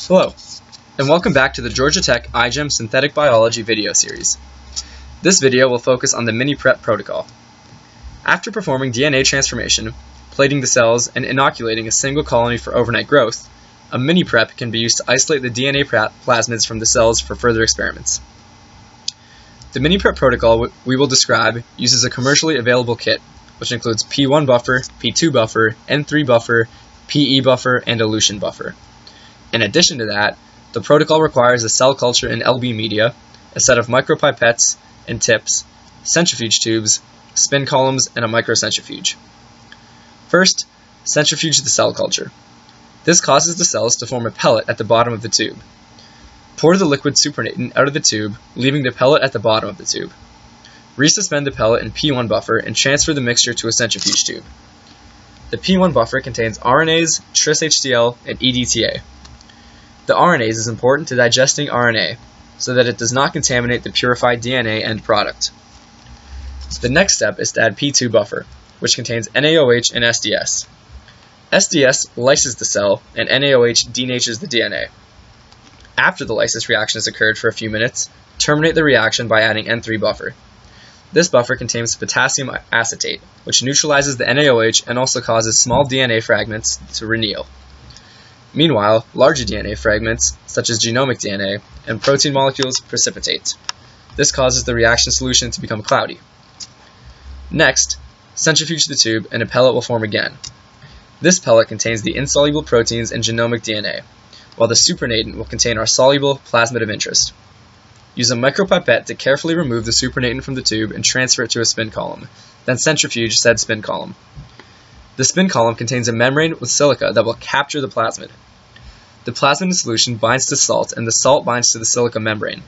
Hello, and welcome back to the Georgia Tech iGEM Synthetic Biology video series. This video will focus on the Miniprep protocol. After performing DNA transformation, plating the cells, and inoculating a single colony for overnight growth, a Miniprep can be used to isolate the DNA plasmids from the cells for further experiments. The Miniprep protocol we will describe uses a commercially available kit, which includes P1 buffer, P2 buffer, N3 buffer, PE buffer, and elution buffer. In addition to that, the protocol requires a cell culture in LB media, a set of micropipettes and tips, centrifuge tubes, spin columns, and a microcentrifuge. First, centrifuge the cell culture. This causes the cells to form a pellet at the bottom of the tube. Pour the liquid supernatant out of the tube, leaving the pellet at the bottom of the tube. Resuspend the pellet in P1 buffer and transfer the mixture to a centrifuge tube. The P1 buffer contains RNase, tris-HTL, and EDTA. The RNase is important to digesting RNA, so that it does not contaminate the purified DNA end product. The next step is to add P2 buffer, which contains NaOH and SDS. SDS lyses the cell, and NaOH denatures the DNA. After the lysis reaction has occurred for a few minutes, terminate the reaction by adding N3 buffer. This buffer contains potassium acetate, which neutralizes the NaOH and also causes small DNA fragments to reneal. Meanwhile, larger DNA fragments, such as genomic DNA, and protein molecules precipitate. This causes the reaction solution to become cloudy. Next, centrifuge the tube and a pellet will form again. This pellet contains the insoluble proteins and genomic DNA, while the supernatant will contain our soluble plasmid of interest. Use a micropipette to carefully remove the supernatant from the tube and transfer it to a spin column, then centrifuge said spin column. The spin column contains a membrane with silica that will capture the plasmid. The plasmid in solution binds to salt, and the salt binds to the silica membrane.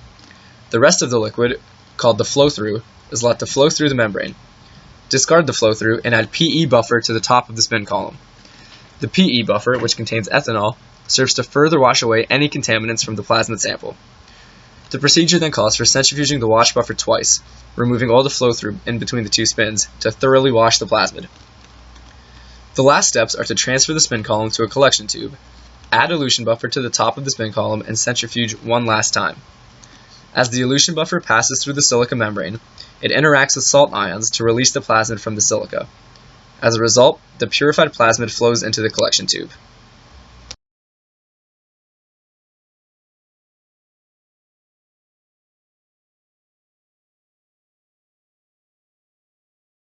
The rest of the liquid, called the flow-through, is let to flow through the membrane. Discard the flow-through and add PE buffer to the top of the spin column. The PE buffer, which contains ethanol, serves to further wash away any contaminants from the plasmid sample. The procedure then calls for centrifuging the wash buffer twice, removing all the flow-through in between the two spins to thoroughly wash the plasmid. The last steps are to transfer the spin column to a collection tube, add elution buffer to the top of the spin column, and centrifuge one last time. As the elution buffer passes through the silica membrane, it interacts with salt ions to release the plasmid from the silica. As a result, the purified plasmid flows into the collection tube.